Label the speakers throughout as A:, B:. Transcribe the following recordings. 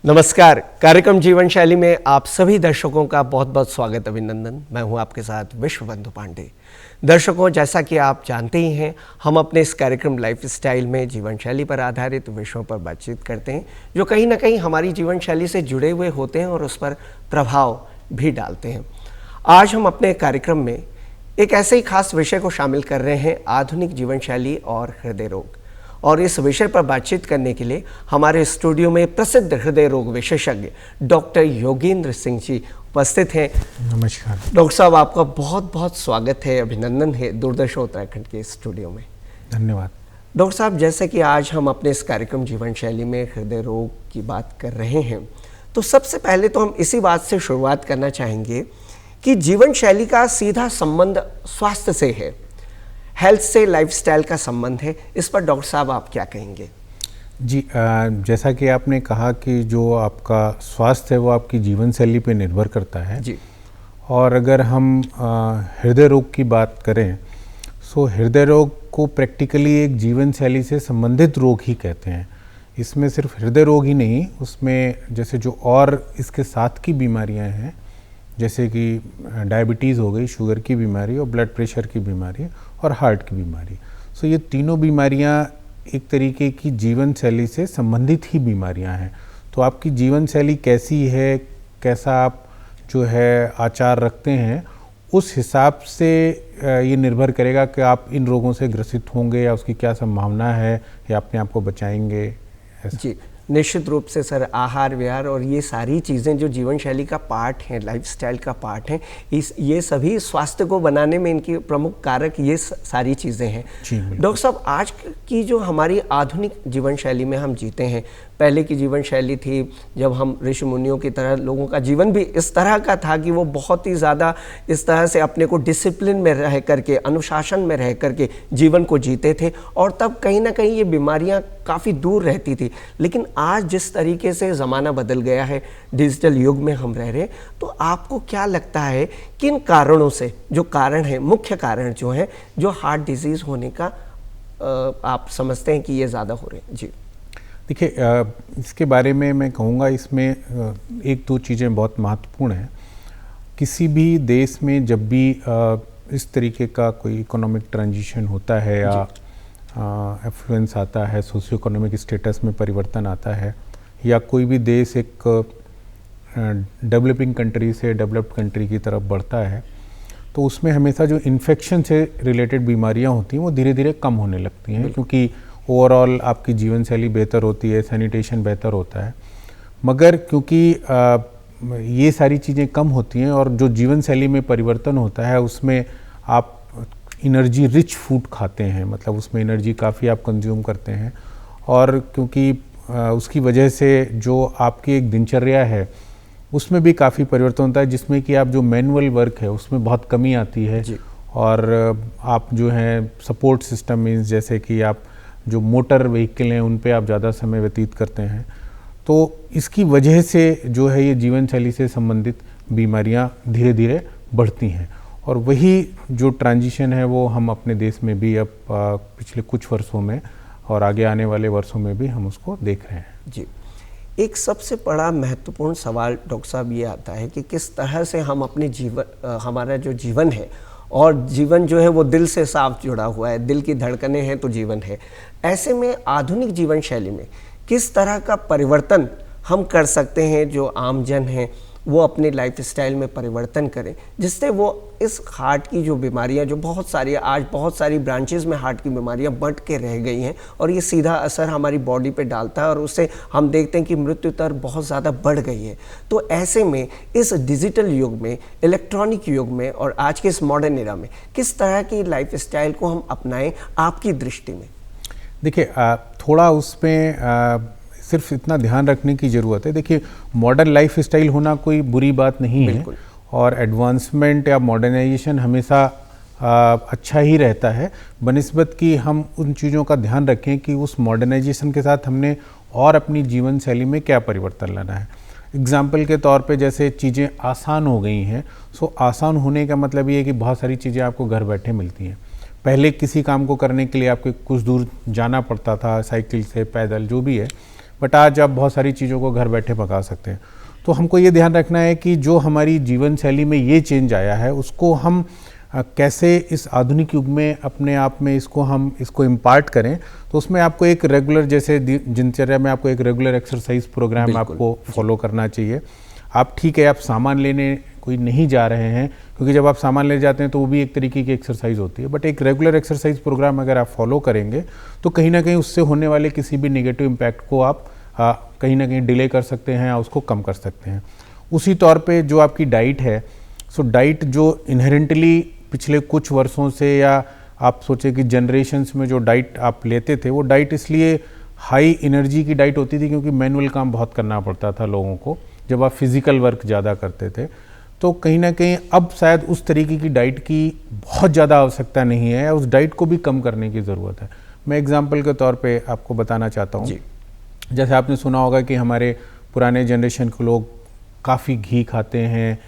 A: नमस्कार। कार्यक्रम जीवन शैली में आप सभी दर्शकों का बहुत बहुत स्वागत, अभिनंदन। मैं हूं आपके साथ विश्वबंधु पांडे। दर्शकों, जैसा कि आप जानते ही हैं, हम अपने इस कार्यक्रम लाइफ स्टाइल में जीवन शैली पर आधारित विषयों पर बातचीत करते हैं जो कहीं ना कहीं हमारी जीवन शैली से जुड़े हुए होते हैं और उस पर प्रभाव भी डालते हैं। आज हम अपने कार्यक्रम में एक ऐसे ही खास विषय को शामिल कर रहे हैं, आधुनिक जीवन शैली और हृदय रोग। और इस विषय पर बातचीत करने के लिए हमारे स्टूडियो में प्रसिद्ध हृदय रोग विशेषज्ञ डॉक्टर योगेंद्र सिंह जी उपस्थित हैं।
B: नमस्कार
A: डॉक्टर साहब, आपका बहुत बहुत स्वागत है, अभिनंदन है दूरदर्शन उत्तराखंड के स्टूडियो में।
B: धन्यवाद।
A: डॉक्टर साहब, जैसे कि आज हम अपने इस कार्यक्रम जीवन शैली में हृदय रोग की बात कर रहे हैं, तो सबसे पहले तो हम इसी बात से शुरुआत करना चाहेंगे कि जीवन शैली का सीधा संबंध स्वास्थ्य से है, हेल्थ से लाइफस्टाइल का संबंध है। इस पर डॉक्टर साहब आप क्या कहेंगे?
B: जी, जैसा कि आपने कहा कि जो आपका स्वास्थ्य है वो आपकी जीवन शैली पे निर्भर करता है
A: जी।
B: और अगर हम हृदय रोग की बात करें तो हृदय रोग को प्रैक्टिकली एक जीवन शैली से संबंधित रोग ही कहते हैं। इसमें सिर्फ हृदय रोग ही नहीं, उसमें जैसे जो और इसके साथ की बीमारियां हैं, जैसे कि डायबिटीज़ हो गई, शुगर की बीमारी और ब्लड प्रेशर की बीमारी और हार्ट की बीमारी। सो ये तीनों बीमारियां एक तरीके की जीवन शैली से संबंधित ही बीमारियां हैं। तो आपकी जीवन शैली कैसी है, कैसा आप जो है आचार रखते हैं, उस हिसाब से ये निर्भर करेगा कि आप इन रोगों से ग्रसित होंगे या उसकी क्या संभावना है या अपने आप को बचाएंगे।
A: जी, निश्चित रूप से सर, आहार विहार और ये सारी चीज़ें जो जीवन शैली का पार्ट हैं, लाइफस्टाइल का पार्ट हैं, ये सभी स्वास्थ्य को बनाने में इनकी प्रमुख कारक ये सारी चीज़ें हैं। डॉक्टर साहब, आज की जो हमारी आधुनिक जीवन शैली में हम जीते हैं, पहले की जीवन शैली थी जब हम ऋषि मुनियों की तरह, लोगों का जीवन भी इस तरह का था कि वो बहुत ही ज़्यादा इस तरह से अपने को डिसिप्लिन में रह करके, अनुशासन में रह करके जीवन को जीते थे और तब कहीं ना कहीं ये बीमारियां काफ़ी दूर रहती थी। लेकिन आज जिस तरीके से ज़माना बदल गया है, डिजिटल युग में हम रह रहे हैं, तो आपको क्या लगता है किन कारणों से, जो कारण है, मुख्य कारण जो हैं, जो हार्ट डिजीज़ होने का आप समझते हैं कि ये ज़्यादा हो रहे हैं? जी
B: देखिए, इसके बारे में मैं कहूँगा, इसमें एक दो चीज़ें बहुत महत्वपूर्ण हैं। किसी भी देश में जब भी इस तरीके का कोई इकोनॉमिक ट्रांजिशन होता है या एफ्लुएंस आता है, सोशियो इकोनॉमिक स्टेटस में परिवर्तन आता है, या कोई भी देश एक डेवलपिंग कंट्री से डेवलप्ड कंट्री की तरफ बढ़ता है, तो उसमें हमेशा जो इन्फेक्शन से रिलेटेड बीमारियां होती हैं वो धीरे धीरे कम होने लगती हैं, क्योंकि ओवरऑल आपकी जीवन शैली बेहतर होती है, सैनिटेशन बेहतर होता है। मगर क्योंकि ये सारी चीज़ें कम होती हैं और जो जीवन शैली में परिवर्तन होता है उसमें आप एनर्जी रिच फूड खाते हैं, मतलब उसमें एनर्जी काफ़ी आप कंज्यूम करते हैं, और क्योंकि उसकी वजह से जो आपकी एक दिनचर्या है उसमें भी काफ़ी परिवर्तन होता है, जिसमें कि आप जो मैनुअल वर्क है उसमें बहुत कमी आती है और आप जो है सपोर्ट सिस्टम मीन्स जैसे कि आप जो मोटर व्हीकल हैं उन पे आप ज़्यादा समय व्यतीत करते हैं। तो इसकी वजह से जो है ये जीवन शैली से संबंधित बीमारियां धीरे धीरे बढ़ती हैं, और वही जो ट्रांजिशन है वो हम अपने देश में भी अब पिछले कुछ वर्षों में और आगे आने वाले वर्षों में भी हम उसको देख रहे हैं।
A: जी, एक सबसे बड़ा महत्वपूर्ण सवाल डॉक्टर साहब ये आता है कि किस तरह से हम अपने जीवन, हमारा जो जीवन है, और जीवन जो है वो दिल से साफ जुड़ा हुआ है, दिल की धड़कनें हैं तो जीवन है। ऐसे में आधुनिक जीवन शैली में किस तरह का परिवर्तन हम कर सकते हैं, जो आमजन हैं वो अपने लाइफस्टाइल में परिवर्तन करें, जिससे वो इस हार्ट की जो बीमारियां, जो बहुत सारी आज बहुत सारी ब्रांचेस में हार्ट की बीमारियां बढ़ के रह गई हैं और ये सीधा असर हमारी बॉडी पे डालता है और उससे हम देखते हैं कि मृत्यु दर बहुत ज़्यादा बढ़ गई है। तो ऐसे में इस डिजिटल युग में, इलेक्ट्रॉनिक युग में और आज के इस मॉडर्न एरा में किस तरह की लाइफस्टाइल को हम अपनाएं आपकी दृष्टि में?
B: देखिए, थोड़ा उसमें सिर्फ इतना ध्यान रखने की ज़रूरत है। देखिए, मॉडर्न लाइफ स्टाइल होना कोई बुरी बात नहीं है, और एडवांसमेंट या मॉडर्नाइजेशन हमेशा अच्छा ही रहता है, बनिस्बत कि हम उन चीज़ों का ध्यान रखें कि उस मॉडर्नाइजेशन के साथ हमने और अपनी जीवन शैली में क्या परिवर्तन लाना है। एग्जाम्पल के तौर पे जैसे चीज़ें आसान हो गई हैं, सो आसान होने का मतलब ये है कि बहुत सारी चीज़ें आपको घर बैठे मिलती हैं। पहले किसी काम को करने के लिए आपको कुछ दूर जाना पड़ता था, साइकिल से, पैदल, जो भी है, बट आज आप बहुत सारी चीज़ों को घर बैठे पका सकते हैं। तो हमको ये ध्यान रखना है कि जो हमारी जीवन शैली में ये चेंज आया है उसको हम कैसे इस आधुनिक युग में अपने आप में इसको इम्पार्ट करें। तो उसमें आपको एक रेगुलर, जैसे दिनचर्या में आपको एक रेगुलर एक्सरसाइज प्रोग्राम आपको फॉलो करना चाहिए। आप ठीक है, आप सामान लेने कोई नहीं जा रहे हैं, क्योंकि जब आप सामान ले जाते हैं तो वो भी एक तरीके की एक्सरसाइज होती है, बट एक रेगुलर एक्सरसाइज प्रोग्राम अगर आप फॉलो करेंगे तो कहीं ना कहीं उससे होने वाले किसी भी नेगेटिव इम्पैक्ट को आप कहीं ना कहीं डिले कर सकते हैं या उसको कम कर सकते हैं। उसी तौर पे जो आपकी डाइट है, सो डाइट जो इनहेरेंटली पिछले कुछ वर्षों से या आप सोचे कि जनरेशन्स में जो डाइट आप लेते थे, वो डाइट इसलिए हाई एनर्जी की डाइट होती थी क्योंकि मैनुअल काम बहुत करना पड़ता था लोगों को, जब आप फिजिकल वर्क ज़्यादा करते थे। तो कहीं ना कहीं अब शायद उस तरीके की डाइट की बहुत ज़्यादा आवश्यकता नहीं है, उस डाइट को भी कम करने की ज़रूरत है। मैं एग्जाम्पल के तौर पे आपको बताना चाहता हूँ, जैसे आपने सुना होगा कि हमारे पुराने जनरेशन के लोग काफ़ी घी खाते हैं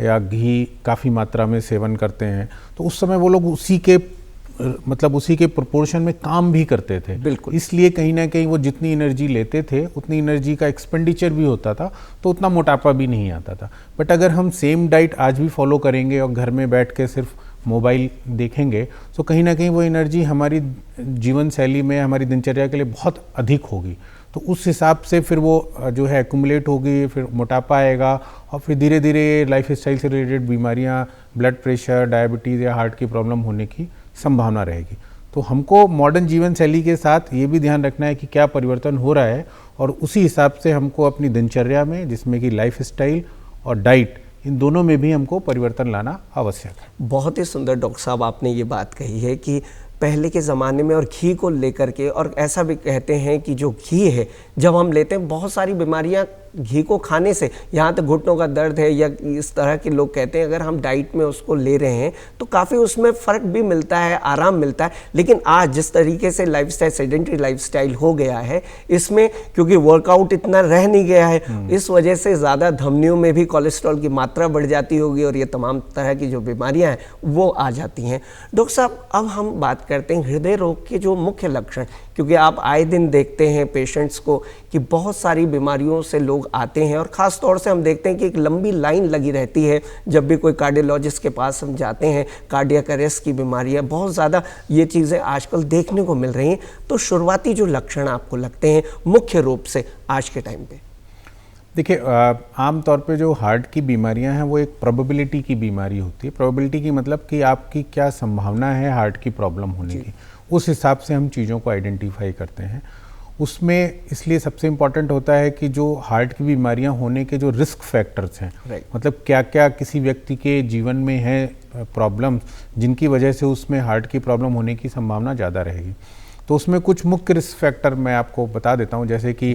B: या घी काफ़ी मात्रा में सेवन करते हैं, तो उस समय वो लोग उसी के प्रोपोर्शन में काम भी करते थे।
A: बिल्कुल।
B: इसलिए कहीं ना कहीं वो जितनी एनर्जी लेते थे उतनी एनर्जी का एक्सपेंडिचर भी होता था, तो उतना मोटापा भी नहीं आता था। बट अगर हम सेम डाइट आज भी फॉलो करेंगे और घर में बैठ के सिर्फ मोबाइल देखेंगे, तो कहीं ना कहीं वो एनर्जी हमारी जीवन शैली में, हमारी दिनचर्या के लिए बहुत अधिक होगी। तो उस हिसाब से फिर वो जो है एक्यूमुलेट होगी, फिर मोटापा आएगा और फिर धीरे धीरे लाइफ स्टाइल से रिलेटेड बीमारियाँ, ब्लड प्रेशर, डायबिटीज़ या हार्ट की प्रॉब्लम होने की संभावना रहेगी। तो हमको मॉडर्न जीवन शैली के साथ ये भी ध्यान रखना है कि क्या परिवर्तन हो रहा है, और उसी हिसाब से हमको अपनी दिनचर्या में, जिसमें कि लाइफ स्टाइल और डाइट, इन दोनों में भी हमको परिवर्तन लाना आवश्यक है।
A: बहुत ही सुंदर डॉक्टर साहब आपने ये बात कही है कि पहले के ज़माने में और घी को लेकर के, और ऐसा भी कहते हैं कि जो घी है जब हम लेते हैं, बहुत सारी बीमारियां घी को खाने से, यहाँ तक घुटनों का दर्द है या इस तरह के लोग कहते हैं, अगर हम डाइट में उसको ले रहे हैं तो काफ़ी उसमें फ़र्क भी मिलता है, आराम मिलता है। लेकिन आज जिस तरीके से लाइफस्टाइल, सेडेंटरी लाइफस्टाइल हो गया है, इसमें क्योंकि वर्कआउट इतना रह नहीं गया है, इस वजह से ज़्यादा धमनियों में भी कोलेस्ट्रॉल की मात्रा बढ़ जाती होगी और ये तमाम तरह की जो बीमारियाँ हैं वो आ जाती हैं। डॉक्टर साहब, अब हम बात करते हैं हृदय रोग के जो मुख्य लक्षण, क्योंकि आप आए दिन देखते हैं पेशेंट्स को कि बहुत सारी बीमारियों से लोग आते हैं, और ख़ास तौर से हम देखते हैं कि एक लंबी लाइन लगी रहती है जब भी कोई कार्डियोलॉजिस्ट के पास हम जाते हैं। कार्डियक अरेस्ट की बीमारियां बहुत ज़्यादा, ये चीज़ें आजकल देखने को मिल रही हैं। तो शुरुआती जो लक्षण आपको लगते हैं मुख्य रूप से आज के टाइम पे?
B: देखिए, आमतौर पे जो हार्ट की बीमारियां हैं वो एक प्रोबेबिलिटी की बीमारी होती है। प्रोबेबिलिटी की मतलब कि आपकी क्या संभावना है हार्ट की प्रॉब्लम होने की, उस हिसाब से हम चीज़ों को आइडेंटिफाई करते हैं। उसमें इसलिए सबसे इम्पॉर्टेंट होता है कि जो हार्ट की बीमारियां होने के जो रिस्क फैक्टर्स हैं, मतलब क्या क्या किसी व्यक्ति के जीवन में है प्रॉब्लम जिनकी वजह से उसमें हार्ट की प्रॉब्लम होने की संभावना ज़्यादा रहेगी। तो उसमें कुछ मुख्य रिस्क फैक्टर मैं आपको बता देता हूँ, जैसे कि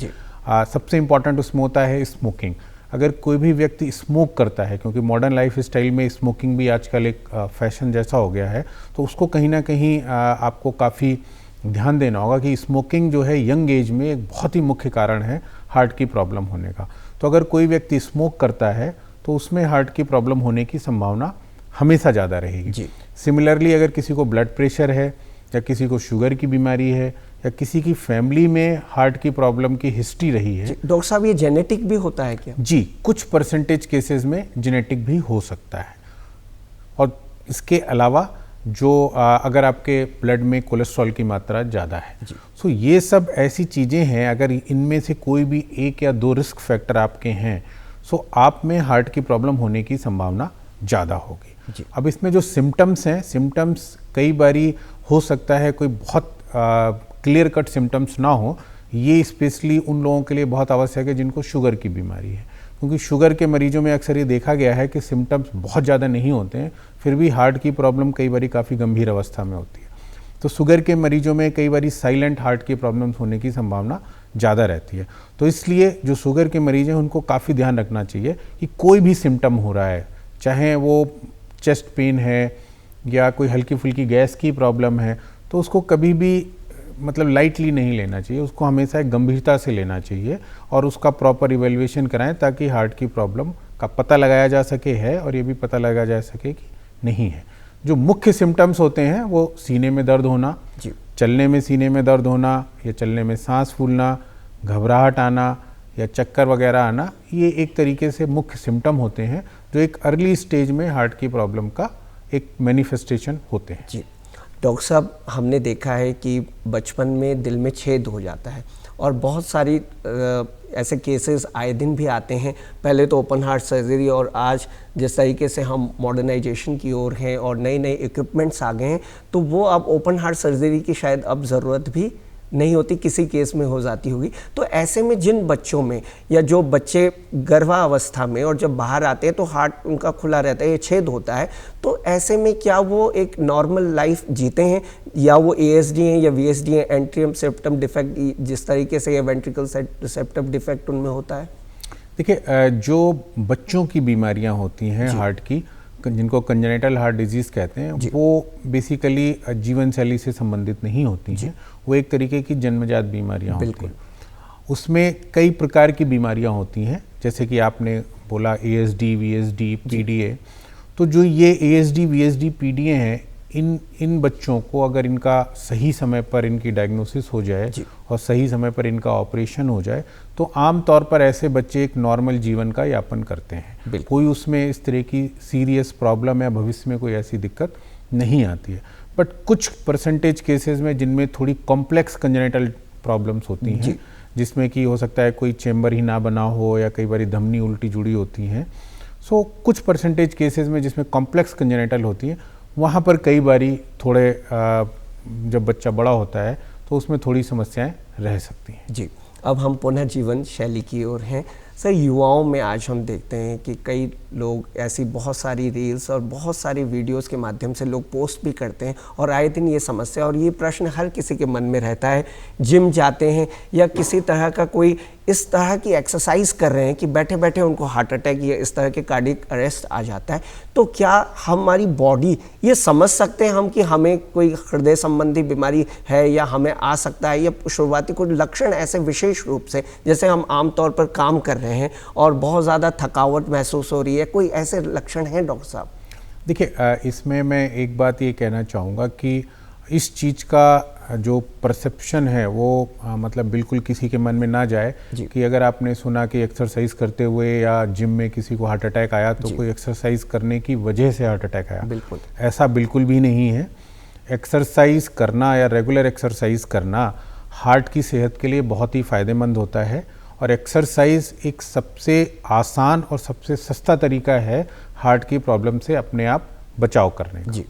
B: सबसे इम्पॉर्टेंट उसमें होता है स्मोकिंग। अगर कोई भी व्यक्ति स्मोक करता है, क्योंकि मॉडर्न लाइफ स्टाइल में स्मोकिंग भी आजकल एक फैशन जैसा हो गया है, तो उसको कहीं ना कहीं आपको काफ़ी ध्यान देना होगा कि स्मोकिंग जो है यंग एज में एक बहुत ही मुख्य कारण है हार्ट की प्रॉब्लम होने का। तो अगर कोई व्यक्ति स्मोक करता है तो उसमें हार्ट की प्रॉब्लम होने की संभावना हमेशा ज़्यादा रहेगी। सिमिलरली, अगर किसी को ब्लड प्रेशर है या किसी को शुगर की बीमारी है या किसी की फैमिली में हार्ट की प्रॉब्लम की हिस्ट्री रही है।
A: डॉक्टर साहब, ये जेनेटिक भी होता है क्या?
B: जी, कुछ परसेंटेज केसेस में जेनेटिक भी हो सकता है। और इसके अलावा जो अगर आपके ब्लड में कोलेस्ट्रॉल की मात्रा ज़्यादा है, सो ये सब ऐसी चीज़ें हैं, अगर इनमें से कोई भी एक या दो रिस्क फैक्टर आपके हैं, सो आप में हार्ट की प्रॉब्लम होने की संभावना ज़्यादा होगी। अब इसमें जो सिम्टम्स हैं, सिम्टम्स कई बारी हो सकता है कोई बहुत क्लियर कट सिम्टम्स ना हो। ये स्पेशली उन लोगों के लिए बहुत आवश्यक है जिनको शुगर की बीमारी है, क्योंकि शुगर के मरीजों में अक्सर ये देखा गया है कि सिम्टम्स बहुत ज़्यादा नहीं होते हैं, फिर भी हार्ट की प्रॉब्लम कई बारी काफ़ी गंभीर अवस्था में होती है। तो शुगर के मरीजों में कई बारी साइलेंट हार्ट की प्रॉब्लम्स होने की संभावना ज़्यादा रहती है। तो इसलिए जो शुगर के मरीज हैं उनको काफ़ी ध्यान रखना चाहिए कि कोई भी सिम्टम हो रहा है, चाहे वो चेस्ट पेन है या कोई हल्की फुल्की गैस की प्रॉब्लम है, तो उसको कभी भी मतलब लाइटली नहीं लेना चाहिए, उसको हमेशा एक गंभीरता से लेना चाहिए और उसका प्रॉपर इवैल्यूएशन कराएं ताकि हार्ट की प्रॉब्लम का पता लगाया जा सके है और ये भी पता लगाया जा सके कि नहीं है। जो मुख्य सिम्टम्स होते हैं वो सीने में दर्द होना, चलने में सीने में दर्द होना या चलने में सांस फूलना, घबराहट आना या चक्कर वगैरह आना, ये एक तरीके से मुख्य सिम्टम होते हैं जो एक अर्ली स्टेज में हार्ट की प्रॉब्लम का एक मैनिफेस्टेशन होते हैं।
A: जी डॉक्टर साहब, हमने देखा है कि बचपन में दिल में छेद हो जाता है और बहुत सारी ऐसे केसेस आए दिन भी आते हैं। पहले तो ओपन हार्ट सर्जरी, और आज जिस तरीके से हम मॉडर्नाइजेशन की ओर हैं और नए नए इक्विपमेंट्स आ गए हैं, तो वो अब ओपन हार्ट सर्जरी की शायद अब ज़रूरत भी नहीं होती, किसी केस में हो जाती होगी। तो ऐसे में जिन बच्चों में या जो बच्चे गर्भावस्था में और जब बाहर आते हैं तो हार्ट उनका खुला रहता है, ये छेद होता है, तो ऐसे में क्या वो एक नॉर्मल लाइफ जीते हैं या वो ASD हैं या VSD हैं, एंट्रियम सेप्टम डिफेक्ट जिस तरीके से या वेंट्रिकल सेप्टम डिफेक्ट उनमें होता है?
B: देखिए, जो बच्चों की बीमारियां होती हैं हार्ट की, जिनको कंजेनिटल हार्ट डिजीज़ कहते हैं, वो बेसिकली जीवन शैली से संबंधित नहीं होती हैं, वो एक तरीके की जन्मजात बीमारियां होती हैं। उसमें कई प्रकार की बीमारियां होती हैं, जैसे कि आपने बोला ASD, VSD, PDA। तो जो ये ASD, VSD, PDA हैं, इन बच्चों को अगर इनका सही समय पर इनकी डायग्नोसिस हो जाए और सही समय पर इनका ऑपरेशन हो जाए तो आम तौर पर ऐसे बच्चे एक नॉर्मल जीवन का यापन करते हैं। कोई उसमें इस तरह की सीरियस प्रॉब्लम या भविष्य में कोई ऐसी दिक्कत नहीं आती है। बट कुछ परसेंटेज केसेस में जिनमें थोड़ी कॉम्प्लेक्स कंजेनिटल प्रॉब्लम्स होती हैं, जिसमें कि हो सकता है कोई चेम्बर ही ना बना हो या कई बार धमनी उल्टी जुड़ी होती हैं, सो कुछ परसेंटेज केसेस में जिसमें कॉम्प्लेक्स कंजेनिटल होती हैं, वहाँ पर कई बारी थोड़े जब बच्चा बड़ा होता है तो उसमें थोड़ी समस्याएं रह सकती हैं।
A: जी, अब हम पुनः जीवन शैली की ओर हैं। सर, युवाओं में आज हम देखते हैं कि कई लोग ऐसी बहुत सारी रील्स और बहुत सारी वीडियोस के माध्यम से लोग पोस्ट भी करते हैं और आए दिन ये समस्या और ये प्रश्न हर किसी के मन में रहता है। जिम जाते हैं या किसी तरह का कोई इस तरह की एक्सरसाइज कर रहे हैं कि बैठे बैठे उनको हार्ट अटैक या इस तरह के कार्डियक अरेस्ट आ जाता है, तो क्या हमारी बॉडी ये समझ सकते हैं हम कि हमें कोई हृदय संबंधी बीमारी है या हमें आ सकता है, या शुरुआती कुछ लक्षण ऐसे विशेष रूप से जैसे हम आमतौर पर काम कर रहे हैं और बहुत ज़्यादा थकावट महसूस हो रही है, कोई ऐसे लक्षण हैं डॉक्टर साहब?
B: देखिए, इसमें मैं एक बात ये कहना चाहूँगा कि इस चीज़ का जो परसेप्शन है वो मतलब बिल्कुल किसी के मन में ना जाए कि अगर आपने सुना कि एक्सरसाइज करते हुए या जिम में किसी को हार्ट अटैक आया तो कोई एक्सरसाइज करने की वजह से हार्ट अटैक आया।
A: बिल्कुल
B: ऐसा बिल्कुल भी नहीं है। एक्सरसाइज करना या रेगुलर एक्सरसाइज करना हार्ट की सेहत के लिए बहुत ही फ़ायदेमंद होता है और एक्सरसाइज एक सबसे आसान और सबसे सस्ता तरीका है हार्ट की प्रॉब्लम से अपने आप बचाव करने का।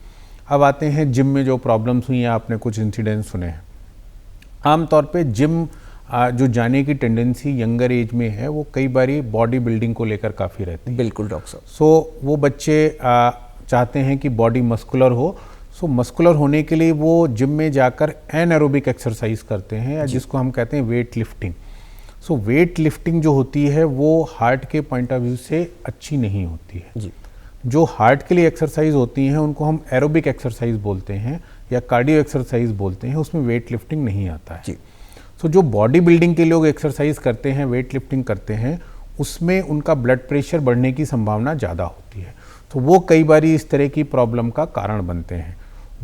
B: अब आते हैं जिम में जो प्रॉब्लम्स हुई हैं, आपने कुछ इंसिडेंट्स सुने हैं। आमतौर पे जिम जो जाने की टेंडेंसी यंगर एज में है वो कई बारी बॉडी बिल्डिंग को लेकर काफ़ी रहती है।
A: बिल्कुल डॉक्टर साहब।
B: सो वो बच्चे चाहते हैं कि बॉडी मस्कुलर हो। सो मस्कुलर होने के लिए वो जिम में जाकर एनारोबिक एक्सरसाइज करते हैं या जिसको हम कहते हैं वेट लिफ्टिंग। सो वेट लिफ्टिंग जो होती है वो हार्ट के पॉइंट ऑफ व्यू से अच्छी नहीं होती है
A: जी।
B: जो हार्ट के लिए एक्सरसाइज होती हैं उनको हम एरोबिक एक्सरसाइज बोलते हैं या कार्डियो एक्सरसाइज बोलते हैं, उसमें वेट लिफ्टिंग नहीं आता है। सो जो बॉडी बिल्डिंग के लोग एक्सरसाइज करते हैं, वेट लिफ्टिंग करते हैं, उसमें उनका ब्लड प्रेशर बढ़ने की संभावना ज़्यादा होती है, तो वो कई बारी इस तरह की प्रॉब्लम का कारण बनते हैं।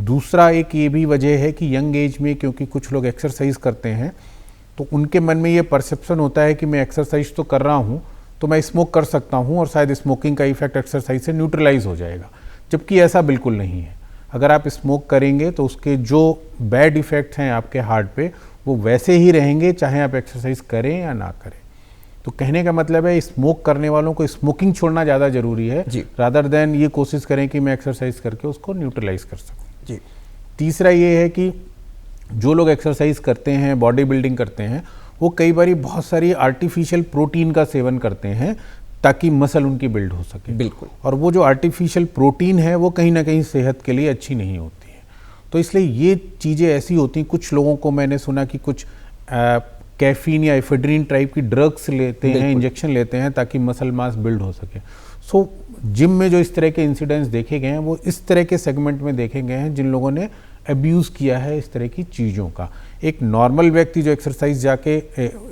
B: दूसरा एक ये भी वजह है कि यंग एज में क्योंकि कुछ लोग एक्सरसाइज करते हैं तो उनके मन में ये परसेप्शन होता है कि मैं एक्सरसाइज तो कर रहा हूँ तो मैं स्मोक कर सकता हूँ और शायद स्मोकिंग का इफेक्ट एक्सरसाइज से न्यूट्रलाइज हो जाएगा, जबकि ऐसा बिल्कुल नहीं है। अगर आप स्मोक करेंगे तो उसके जो बैड इफ़ेक्ट्स हैं आपके हार्ट पे वो वैसे ही रहेंगे चाहे आप एक्सरसाइज करें या ना करें। तो कहने का मतलब है स्मोक करने वालों को स्मोकिंग छोड़ना ज़्यादा जरूरी है रादर देन ये कोशिश करें कि मैं एक्सरसाइज करके उसको न्यूट्रलाइज कर सकूँ। तीसरा ये है कि जो लोग एक्सरसाइज करते हैं, बॉडी बिल्डिंग करते हैं, वो कई बारी बहुत सारी आर्टिफिशियल प्रोटीन का सेवन करते हैं ताकि मसल उनकी बिल्ड हो सके।
A: बिल्कुल। और
B: वो जो आर्टिफिशियल प्रोटीन है वो कहीं ना कहीं सेहत के लिए अच्छी नहीं होती है। तो इसलिए ये चीज़ें ऐसी होती हैं, कुछ लोगों को मैंने सुना कि कुछ कैफीन या एफेड्रीन टाइप की ड्रग्स लेते हैं, इंजेक्शन लेते हैं ताकि मसल मास बिल्ड हो सके। सो जिम में जो इस तरह के इंसिडेंट्स देखे गए हैं वो इस तरह के सेगमेंट में देखे गए हैं जिन लोगों ने अब्यूज़ किया है इस तरह की चीज़ों का। एक नॉर्मल व्यक्ति जो एक्सरसाइज जाके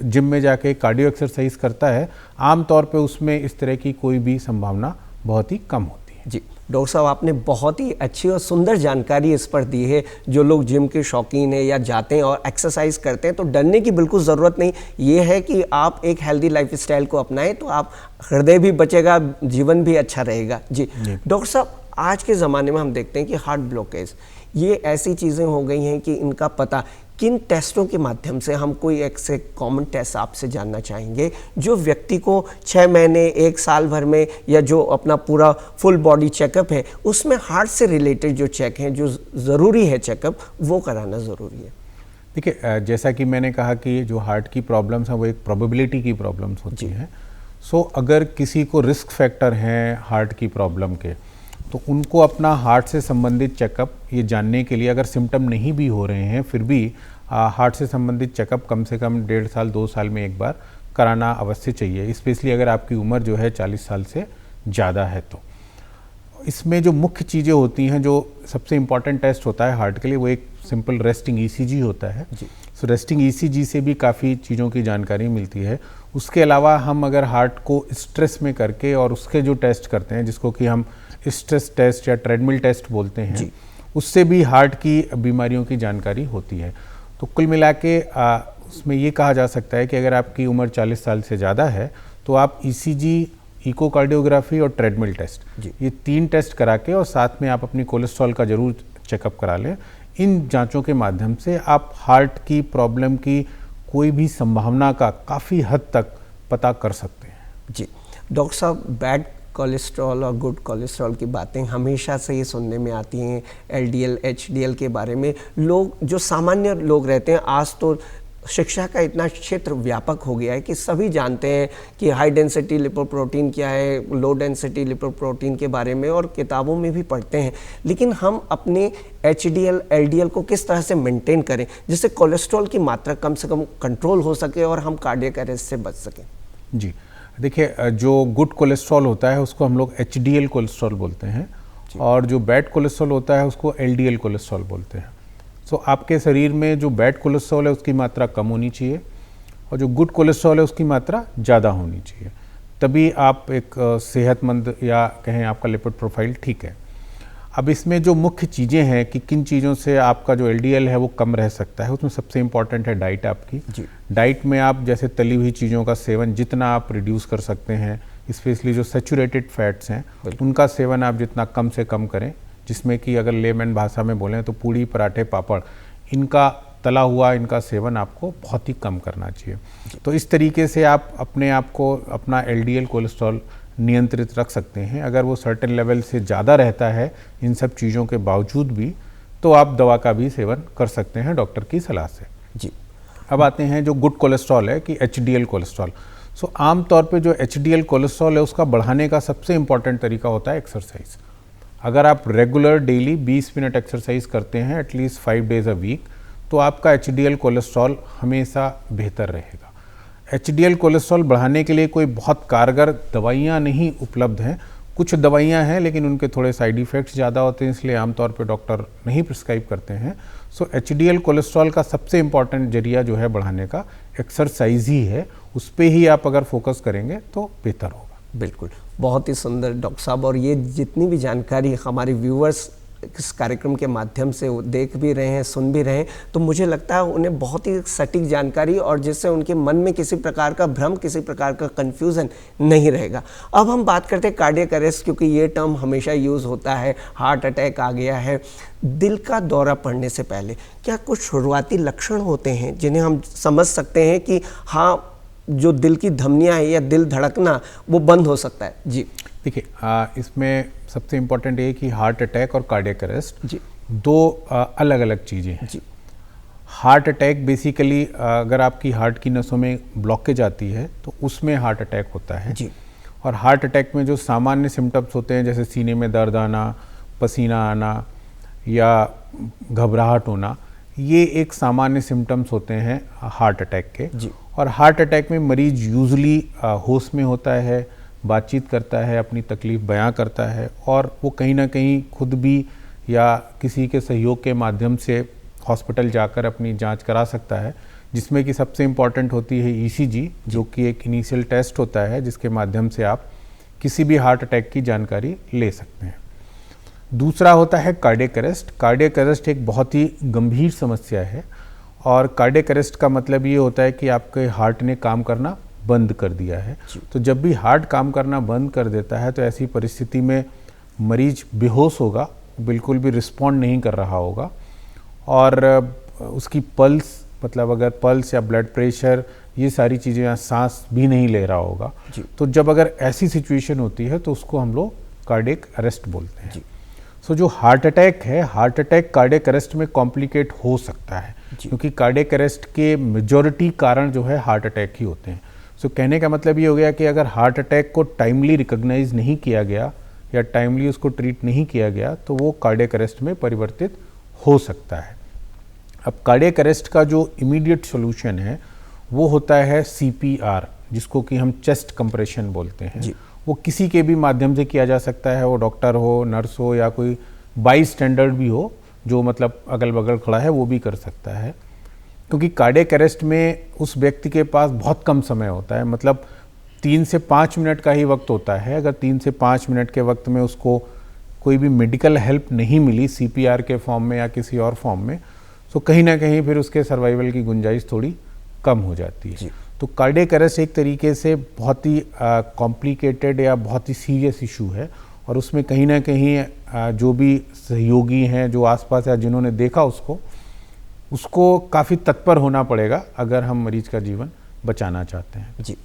B: जिम में जाके कार्डियो एक्सरसाइज करता है, आमतौर पे उसमें इस तरह की कोई भी संभावना बहुत ही कम होती है।
A: जी डॉक्टर साहब, आपने बहुत ही अच्छी और सुंदर जानकारी इस पर दी है। जो लोग जिम के शौकीन हैं या जाते हैं और एक्सरसाइज करते हैं तो डरने की बिल्कुल ज़रूरत नहीं। ये है कि आप एक हेल्दी लाइफस्टाइल को अपनाएं तो आप हृदय भी बचेगा, जीवन भी अच्छा रहेगा। जी डॉक्टर साहब, आज के ज़माने में हम देखते हैं कि हार्ट ब्लॉकेज ये ऐसी चीज़ें हो गई हैं कि इनका पता किन टेस्टों के माध्यम से, हम कोई एक से कॉमन टेस्ट आपसे जानना चाहेंगे जो व्यक्ति को 6 महीने 1 साल भर में या जो अपना पूरा फुल बॉडी चेकअप है उसमें हार्ट से रिलेटेड जो चेक हैं, जो ज़रूरी है चेकअप, वो कराना ज़रूरी है।
B: देखिए, जैसा कि मैंने कहा कि जो हार्ट की प्रॉब्लम्स हैं वो एक प्रोबेबिलिटी की प्रॉब्लम्स होती हैं। सो अगर किसी को रिस्क फैक्टर हैं हार्ट की प्रॉब्लम के, तो उनको अपना हार्ट से संबंधित चेकअप ये जानने के लिए, अगर सिम्टम नहीं भी हो रहे हैं फिर भी हार्ट से संबंधित चेकअप कम से कम 1.5 साल 2 साल में एक बार कराना अवश्य चाहिए, स्पेशली अगर आपकी उम्र जो है 40 साल से ज़्यादा है। तो इसमें जो मुख्य चीज़ें होती हैं, जो सबसे इम्पॉर्टेंट टेस्ट होता है हार्ट के लिए, वो एक सिंपल रेस्टिंग ईसीजी होता है। सो रेस्टिंग ईसीजी से भी काफ़ी चीज़ों की जानकारी मिलती है। उसके अलावा हम अगर हार्ट को स्ट्रेस में करके और उसके जो टेस्ट करते हैं जिसको कि हम स्ट्रेस टेस्ट या ट्रेडमिल टेस्ट बोलते हैं, उससे भी हार्ट की बीमारियों की जानकारी होती है। तो कुल मिला के उसमें ये कहा जा सकता है कि अगर आपकी उम्र 40 साल से ज़्यादा है तो आप ईसीजी, इकोकार्डियोग्राफी और ट्रेडमिल टेस्ट, ये 3 टेस्ट करा के और साथ में आप अपनी कोलेस्ट्रॉल का ज़रूर चेकअप करा लें। इन जांचों के माध्यम से आप हार्ट की प्रॉब्लम की कोई भी संभावना का काफ़ी हद तक पता कर सकते हैं।
A: जी डॉक्टर साहब, बैड कोलेस्ट्रॉल और गुड कोलेस्ट्रॉल की बातें हमेशा से ये सुनने में आती हैं। एलडीएल, एचडीएल के बारे में लोग, जो सामान्य लोग रहते हैं, आज तो शिक्षा का इतना क्षेत्र व्यापक हो गया है कि सभी जानते हैं कि हाई डेंसिटी लिपोप्रोटीन क्या है, लो डेंसिटी लिपोप्रोटीन के बारे में, और किताबों में भी पढ़ते हैं। लेकिन हम अपने एचडीएल, एलडीएल को किस तरह से मेंटेन करें जिससे कोलेस्ट्रॉल की मात्रा कम से कम कंट्रोल हो सके और हम कार्डियक अरेस्ट से बच सकें?
B: जी देखिए, जो गुड कोलेस्ट्रॉल होता है उसको हम लोग एचडीएल कोलेस्ट्रॉल बोलते हैं और जो बैड कोलेस्ट्रॉल होता है उसको एलडीएल कोलेस्ट्रॉल बोलते हैं। सो आपके शरीर में जो बैड कोलेस्ट्रॉल है उसकी मात्रा कम होनी चाहिए और जो गुड कोलेस्ट्रॉल है उसकी मात्रा ज़्यादा होनी चाहिए, तभी आप एक सेहतमंद या कहें आपका लिपिड प्रोफाइल ठीक है। अब इसमें जो मुख्य चीज़ें हैं कि किन चीज़ों से आपका जो एलडीएल है वो कम रह सकता है, उसमें सबसे इम्पॉर्टेंट है डाइट आपकी। डाइट में आप जैसे तली हुई चीज़ों का सेवन जितना आप रिड्यूस कर सकते हैं, स्पेशली जो सैचुरेटेड फैट्स हैं उनका सेवन आप जितना कम से कम करें, जिसमें कि अगर लेमन भाषा में बोलें तो पूड़ी, पराठे, पापड़, इनका तला हुआ इनका सेवन आपको बहुत ही कम करना चाहिए। तो इस तरीके से आप अपने आप को, अपना एलडीएल कोलेस्ट्रॉल नियंत्रित रख सकते हैं। अगर वो सर्टेन लेवल से ज़्यादा रहता है इन सब चीज़ों के बावजूद भी, तो आप दवा का भी सेवन कर सकते हैं डॉक्टर की सलाह से।
A: जी
B: अब आते हैं जो गुड कोलेस्ट्रॉल है कि एचडीएल कोलेस्ट्रॉल। सो आमतौर पे जो एचडीएल कोलेस्ट्रॉल है उसका बढ़ाने का सबसे इम्पॉर्टेंट तरीका होता है एक्सरसाइज। अगर आप रेगुलर डेली 20 मिनट एक्सरसाइज करते हैं एटलीस्ट 5 डेज अ वीक, तो आपका एचडीएल कोलेस्ट्रॉल हमेशा बेहतर रहेगा। एचडीएल कोलेस्ट्रॉल बढ़ाने के लिए कोई बहुत कारगर दवाइयाँ नहीं उपलब्ध हैं। कुछ दवाइयाँ हैं लेकिन उनके थोड़े साइड इफ़ेक्ट्स ज़्यादा होते हैं, इसलिए आमतौर पे डॉक्टर नहीं प्रिस्क्राइब करते हैं। सो एचडीएल कोलेस्ट्रॉल का सबसे इम्पॉर्टेंट जरिया जो है बढ़ाने का एक्सरसाइज ही है, उस पर ही आप अगर फोकस करेंगे तो बेहतर होगा।
A: बिल्कुल, बहुत ही सुंदर डॉक्टर साहब, और ये जितनी भी जानकारी हमारे व्यूअर्स इस कार्यक्रम के माध्यम से देख भी रहे हैं, सुन भी रहे हैं, तो मुझे लगता है उन्हें बहुत ही सटीक जानकारी, और जिससे उनके मन में किसी प्रकार का भ्रम, किसी प्रकार का कन्फ्यूज़न नहीं रहेगा। अब हम बात करते हैं कार्डियक अरेस्ट, क्योंकि ये टर्म हमेशा यूज़ होता है। हार्ट अटैक आ गया है, दिल का दौरा पड़ने से पहले क्या कुछ शुरुआती लक्षण होते हैं जिन्हें हम समझ सकते हैं कि हाँ, जो दिल की धमनियाँ है या दिल धड़कना वो बंद हो सकता है? जी
B: देखिए, इसमें सबसे इम्पोर्टेंट ये कि हार्ट अटैक और कार्डियक अरेस्ट
A: जी
B: दो अलग अलग चीज़ें हैं।
A: जी
B: हार्ट अटैक बेसिकली अगर आपकी हार्ट की नसों में ब्लॉकेज आती है तो उसमें हार्ट अटैक होता है
A: जी।
B: और हार्ट अटैक में जो सामान्य सिम्टम्स होते हैं जैसे सीने में दर्द आना, पसीना आना या घबराहट होना, ये एक सामान्य सिम्टम्स होते हैं हार्ट अटैक के
A: जी।
B: और हार्ट अटैक में मरीज यूजुअली होश में होता है, बातचीत करता है, अपनी तकलीफ़ बयां करता है और वो कहीं ना कहीं खुद भी या किसी के सहयोग के माध्यम से हॉस्पिटल जाकर अपनी जांच करा सकता है, जिसमें कि सबसे इम्पॉर्टेंट होती है ईसीजी, जो कि एक इनिशियल टेस्ट होता है जिसके माध्यम से आप किसी भी हार्ट अटैक की जानकारी ले सकते हैं। दूसरा होता है कार्डियक अरेस्ट। कार्डियक अरेस्ट एक बहुत ही गंभीर समस्या है और कार्डियक अरेस्ट का मतलब ये होता है कि आपके हार्ट ने काम करना बंद कर दिया है। तो जब भी हार्ट काम करना बंद कर देता है तो ऐसी परिस्थिति में मरीज बेहोश होगा, बिल्कुल भी रिस्पॉन्ड नहीं कर रहा होगा और उसकी पल्स, मतलब अगर पल्स या ब्लड प्रेशर ये सारी चीज़ें या सांस भी नहीं ले रहा होगा, तो जब अगर ऐसी सिचुएशन होती है तो उसको हम लोग कार्डियक अरेस्ट बोलते हैं। सो जो हार्ट अटैक है, हार्ट अटैक कार्डियक अरेस्ट में कॉम्प्लिकेट हो सकता है क्योंकि कार्डियक अरेस्ट के मेजॉरिटी कारण जो है हार्ट अटैक ही होते हैं। सो कहने का मतलब ये हो गया कि अगर हार्ट अटैक को टाइमली रिकॉग्नाइज नहीं किया गया या टाइमली उसको ट्रीट नहीं किया गया तो वो कार्डियक अरेस्ट में परिवर्तित हो सकता है। अब कार्डियक अरेस्ट का जो इमीडिएट सॉल्यूशन है वो होता है CPR, जिसको कि हम चेस्ट कंप्रेशन बोलते हैं। वो किसी के भी माध्यम से किया जा सकता है, वो डॉक्टर हो, नर्स हो या कोई बाई स्टैंडर्ड भी हो जो मतलब अगल बगल खड़ा है वो भी कर सकता है। क्योंकि कार्डियक अरेस्ट में उस व्यक्ति के पास बहुत कम समय होता है, मतलब 3 से 5 मिनट का ही वक्त होता है। अगर 3 से 5 मिनट के वक्त में उसको कोई भी मेडिकल हेल्प नहीं मिली CPR के फॉर्म में या किसी और फॉर्म में, तो कहीं ना कहीं फिर उसके सर्वाइवल की गुंजाइश थोड़ी कम हो जाती है। तो कार्डियक अरेस्ट एक तरीके से बहुत ही कॉम्प्लिकेटेड या बहुत ही सीरियस इशू है और उसमें कहीं ना कहीं जो भी सहयोगी हैं, जो आसपास या जिन्होंने देखा उसको काफ़ी तत्पर होना पड़ेगा अगर हम मरीज का जीवन बचाना चाहते हैं।
A: जी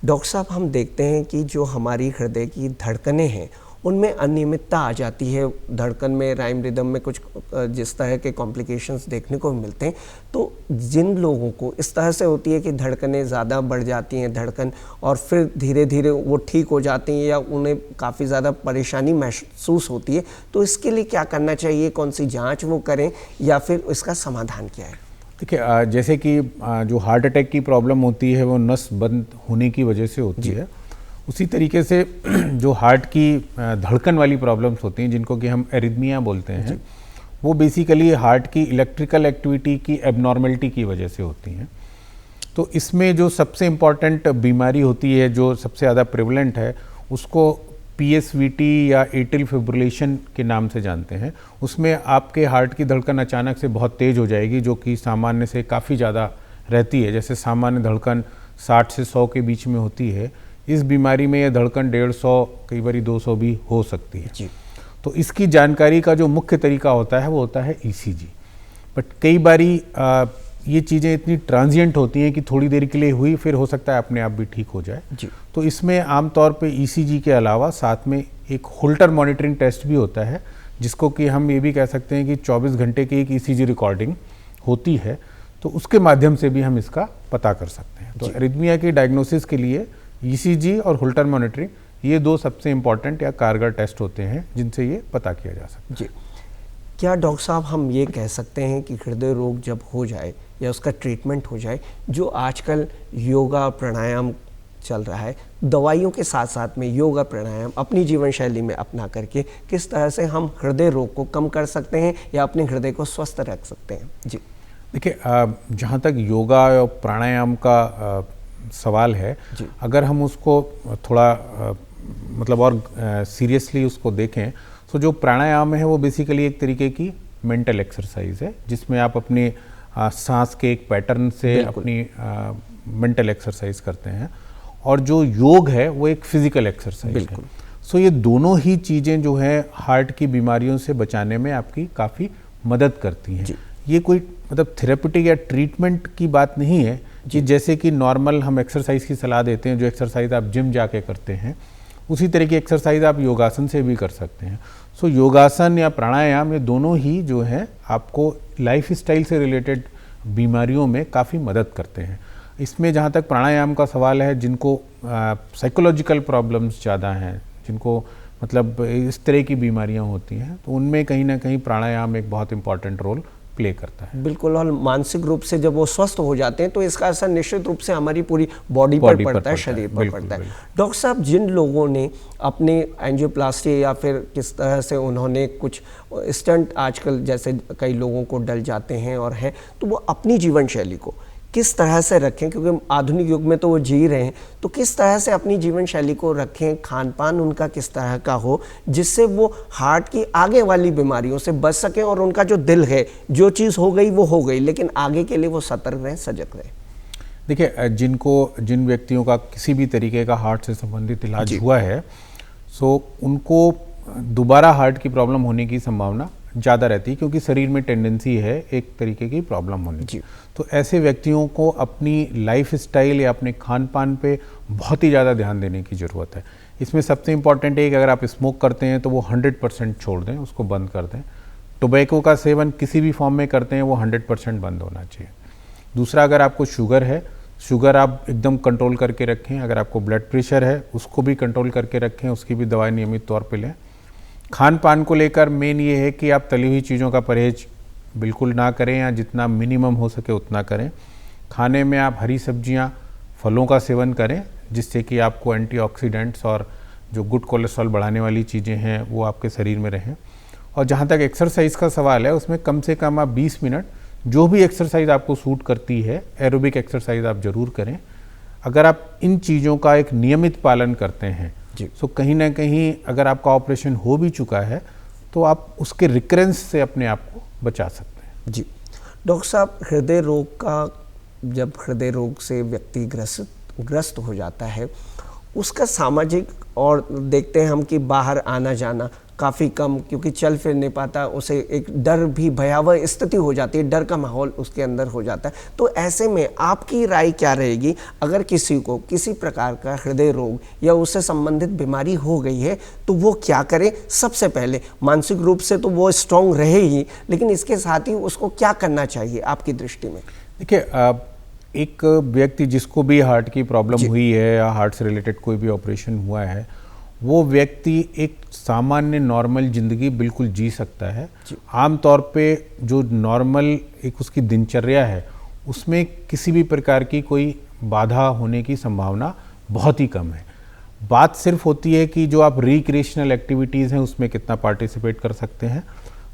A: डॉक्टर साहब, हम देखते हैं कि जो हमारी हृदय की धड़कनें हैं उनमें अनियमितता आ जाती है, धड़कन में, राइम रिदम में कुछ जिस तरह के कॉम्प्लिकेशंस देखने को मिलते हैं। तो जिन लोगों को इस तरह से होती है कि धड़कनें ज़्यादा बढ़ जाती हैं धड़कन और फिर धीरे धीरे वो ठीक हो जाती हैं या उन्हें काफ़ी ज़्यादा परेशानी महसूस होती है, तो इसके लिए क्या करना चाहिए, कौन सी जाँच वो करें या फिर इसका समाधान क्या है?
B: देखिए, जैसे कि जो हार्ट अटैक की प्रॉब्लम होती है वो नस बंद होने की वजह से होती है, उसी तरीके से जो हार्ट की धड़कन वाली प्रॉब्लम्स होती हैं जिनको कि हम एरिथमिया बोलते हैं, वो बेसिकली हार्ट की इलेक्ट्रिकल एक्टिविटी की एबनॉर्मलिटी की वजह से होती हैं। तो इसमें जो सबसे इम्पॉर्टेंट बीमारी होती है, जो सबसे ज़्यादा प्रेवलेंट है, उसको PSVT या एट्रियल फिब्रिलेशन के नाम से जानते हैं। उसमें आपके हार्ट की धड़कन अचानक से बहुत तेज़ हो जाएगी, जो कि सामान्य से काफ़ी ज़्यादा रहती है। जैसे सामान्य धड़कन 60 से 100 के बीच में होती है, इस बीमारी में यह धड़कन 150, कई बार 200 भी हो सकती है। तो इसकी जानकारी का जो मुख्य तरीका होता है वो होता है ECG। बट कई बारी ये चीज़ें इतनी ट्रांजिएंट होती हैं कि थोड़ी देर के लिए हुई, फिर हो सकता है अपने आप भी ठीक हो जाए। तो इसमें आमतौर पे ECG के अलावा साथ में एक होल्टर मॉनिटरिंग टेस्ट भी होता है, जिसको कि हम ये भी कह सकते हैं कि 24 घंटे की एक ECG रिकॉर्डिंग होती है, तो उसके माध्यम से भी हम इसका पता कर सकते हैं। तो एरिथमिया की डायग्नोसिस के लिए ECG और होल्टर मॉनिटरिंग, ये 2 सबसे इम्पॉर्टेंट या कारगर टेस्ट होते हैं जिनसे ये पता किया जा सकता है।
A: जी, क्या डॉक्टर साहब हम ये कह सकते हैं कि हृदय रोग जब हो जाए या उसका ट्रीटमेंट हो जाए, जो आजकल योगा प्राणायाम चल रहा है, दवाइयों के साथ साथ में योगा प्राणायाम अपनी जीवन शैली में अपना करके किस तरह से हम हृदय रोग को कम कर सकते हैं या अपने हृदय को स्वस्थ रख सकते हैं? जी
B: देखिए, जहाँ तक योगा और प्राणायाम का सवाल है, अगर हम उसको थोड़ा मतलब और सीरियसली उसको देखें, तो जो प्राणायाम है वो बेसिकली एक तरीके की मेंटल एक्सरसाइज है, जिसमें आप अपनी सांस के एक पैटर्न से अपनी मेंटल एक्सरसाइज करते हैं, और जो योग है वो एक फिजिकल एक्सरसाइज है। सो ये दोनों ही चीज़ें जो है हार्ट की बीमारियों से बचाने में आपकी काफ़ी मदद करती हैं। ये कोई मतलब थेरेप्यूटिक या ट्रीटमेंट की बात नहीं है कि जैसे कि नॉर्मल हम एक्सरसाइज की सलाह देते हैं, जो एक्सरसाइज आप जिम जाके करते हैं, उसी तरह की एक्सरसाइज आप योगासन से भी कर सकते हैं। सो योगासन या प्राणायाम, ये दोनों ही जो है आपको लाइफ स्टाइल से रिलेटेड बीमारियों में काफ़ी मदद करते हैं। इसमें जहाँ तक प्राणायाम का सवाल है, जिनको साइकोलॉजिकल प्रॉब्लम्स ज़्यादा हैं, जिनको मतलब इस तरह की बीमारियाँ होती हैं, तो उनमें कहीं ना कहीं प्राणायाम एक बहुत इंपॉर्टेंट रोल प्ले करता है।
A: बिल्कुल, और मानसिक रूप से जब वो स्वस्थ हो जाते हैं तो इसका असर निश्चित रूप से हमारी पूरी बॉडी पर पड़ता है, शरीर पर पड़ता है। डॉक्टर साहब, जिन लोगों ने अपने एंजियोप्लास्टी या फिर किस तरह से उन्होंने कुछ स्टंट, आजकल जैसे कई लोगों को डल जाते हैं और हैं, तो वो अपनी जीवन शैली को किस तरह से रखें, क्योंकि आधुनिक युग में तो वो जी रहे हैं, तो किस तरह से अपनी जीवन शैली को रखें, खान पान उनका किस तरह का हो जिससे वो हार्ट की आगे वाली बीमारियों से बच सकें और उनका जो दिल है, जो चीज़ हो गई वो हो गई, लेकिन आगे के लिए वो सतर्क रहें, सजग रहें।
B: देखिए, जिन व्यक्तियों का किसी भी तरीके का हार्ट से संबंधित इलाज हुआ है, सो उनको दोबारा हार्ट की प्रॉब्लम होने की संभावना ज़्यादा रहती है, क्योंकि शरीर में टेंडेंसी है एक तरीके की प्रॉब्लम होने की। तो ऐसे व्यक्तियों को अपनी लाइफ स्टाइल या अपने खान पान पे बहुत ही ज़्यादा ध्यान देने की ज़रूरत है। इसमें सबसे इम्पॉर्टेंट है कि अगर आप स्मोक करते हैं तो वो 100% छोड़ दें, उसको बंद कर दें। टोबैको का सेवन किसी भी फॉर्म में करते हैं वो 100% बंद होना चाहिए। दूसरा, अगर आपको शुगर है, शुगर आप एकदम कंट्रोल करके रखें। अगर आपको ब्लड प्रेशर है उसको भी कंट्रोल करके रखें, उसकी भी दवाई नियमित तौर पे लें। खान पान को लेकर मेन ये है कि आप तली हुई चीज़ों का परहेज बिल्कुल ना करें, या जितना मिनिमम हो सके उतना करें। खाने में आप हरी सब्जियां, फलों का सेवन करें, जिससे कि आपको एंटीऑक्सीडेंट्स और जो गुड कोलेस्ट्रॉल बढ़ाने वाली चीज़ें हैं वो आपके शरीर में रहें। और जहाँ तक एक्सरसाइज का सवाल है, उसमें कम से कम आप 20 मिनट जो भी एक्सरसाइज आपको सूट करती है, एरोबिक एक्सरसाइज आप ज़रूर करें। अगर आप इन चीज़ों का एक नियमित पालन करते हैं तो कहीं ना कहीं अगर आपका ऑपरेशन हो भी चुका है तो आप उसके रिकरेंस से अपने आप को बचा सकते हैं।
A: जी डॉक्टर साहब, हृदय रोग का, जब हृदय रोग से व्यक्ति ग्रस्त हो जाता है, उसका सामाजिक और देखते हैं हम कि बाहर आना जाना काफ़ी कम, क्योंकि चल फिर नहीं पाता, उसे एक डर भी, भयावह स्थिति हो जाती है, डर का माहौल उसके अंदर हो जाता है। तो ऐसे में आपकी राय क्या रहेगी, अगर किसी को किसी प्रकार का हृदय रोग या उससे संबंधित बीमारी हो गई है तो वो क्या करे? सबसे पहले मानसिक रूप से तो वो स्ट्रांग रहे ही, लेकिन इसके साथ ही उसको क्या करना चाहिए आपकी दृष्टि में?
B: देखिए, एक व्यक्ति जिसको भी हार्ट की प्रॉब्लम हुई है या हार्ट से रिलेटेड कोई भी ऑपरेशन हुआ है, वो व्यक्ति एक सामान्य नॉर्मल ज़िंदगी बिल्कुल जी सकता है। आमतौर पे जो नॉर्मल एक उसकी दिनचर्या है उसमें किसी भी प्रकार की कोई बाधा होने की संभावना बहुत ही कम है। बात सिर्फ होती है कि जो आप रिक्रिएशनल एक्टिविटीज़ हैं उसमें कितना पार्टिसिपेट कर सकते हैं।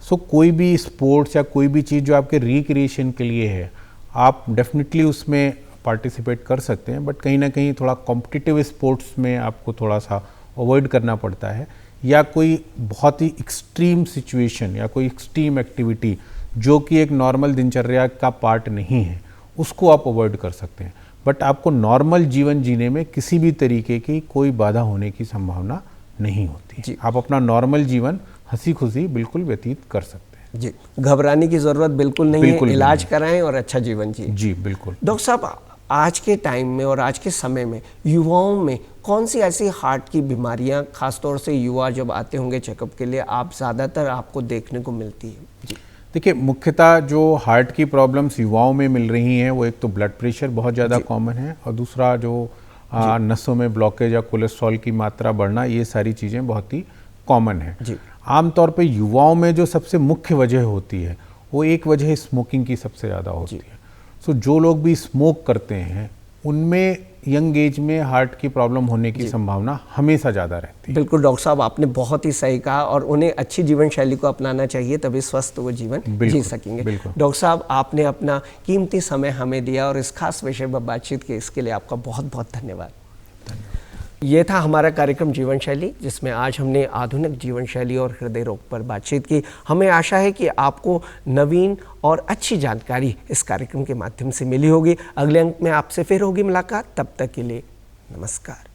B: सो कोई भी स्पोर्ट्स या कोई भी चीज़ जो आपके रिक्रिएशन के लिए है, आप डेफिनेटली उसमें पार्टिसिपेट कर सकते हैं, बट कहीं ना कहीं थोड़ा कॉम्पिटिटिव स्पोर्ट्स में आपको थोड़ा सा अवॉइड करना पड़ता है, या कोई बहुत ही एक्सट्रीम सिचुएशन या कोई एक्सट्रीम एक्टिविटी जो कि एक नॉर्मल दिनचर्या का पार्ट नहीं है, उसको आप अवॉइड कर सकते हैं। बट आपको नॉर्मल जीवन जीने में किसी भी तरीके की कोई बाधा होने की संभावना नहीं होती। आप अपना नॉर्मल जीवन हंसी खुशी बिल्कुल व्यतीत कर सकते हैं।
A: जी, घबराने की ज़रूरत बिल्कुल नहीं है, इलाज कराएं और अच्छा जीवन जिए।
B: जी बिल्कुल।
A: डॉक्टर साहब, आज के टाइम में और आज के समय में युवाओं में कौन सी ऐसी हार्ट की बीमारियां, खासतौर से युवा जब आते होंगे चेकअप के लिए, आप ज़्यादातर आपको देखने को मिलती है? जी
B: देखिए, मुख्यतः जो हार्ट की प्रॉब्लम्स युवाओं में मिल रही हैं वो एक तो ब्लड प्रेशर बहुत ज़्यादा कॉमन है, और दूसरा जो नसों में ब्लॉकेज या कोलेस्ट्रॉल की मात्रा बढ़ना, ये सारी चीज़ें बहुत ही कॉमन है। आमतौर पे युवाओं में जो सबसे मुख्य वजह होती है वो एक वजह स्मोकिंग की सबसे ज़्यादा होती है। सो जो लोग भी स्मोक करते हैं उनमें यंग एज में हार्ट की प्रॉब्लम होने की संभावना हमेशा ज़्यादा रहती है।
A: बिल्कुल डॉक्टर साहब, आपने बहुत ही सही कहा, और उन्हें अच्छी जीवन शैली को अपनाना चाहिए, तभी स्वस्थ वो जीवन जी सकेंगे। डॉक्टर साहब, आपने अपना कीमती समय हमें दिया और इस खास विषय पर बातचीत की, इसके लिए आपका बहुत बहुत धन्यवाद। ये था हमारा कार्यक्रम जीवन शैली, जिसमें आज हमने आधुनिक जीवन शैली और हृदय रोग पर बातचीत की। हमें आशा है कि आपको नवीन और अच्छी जानकारी इस कार्यक्रम के माध्यम से मिली होगी। अगले अंक में आपसे फिर होगी मुलाकात, तब तक के लिए नमस्कार।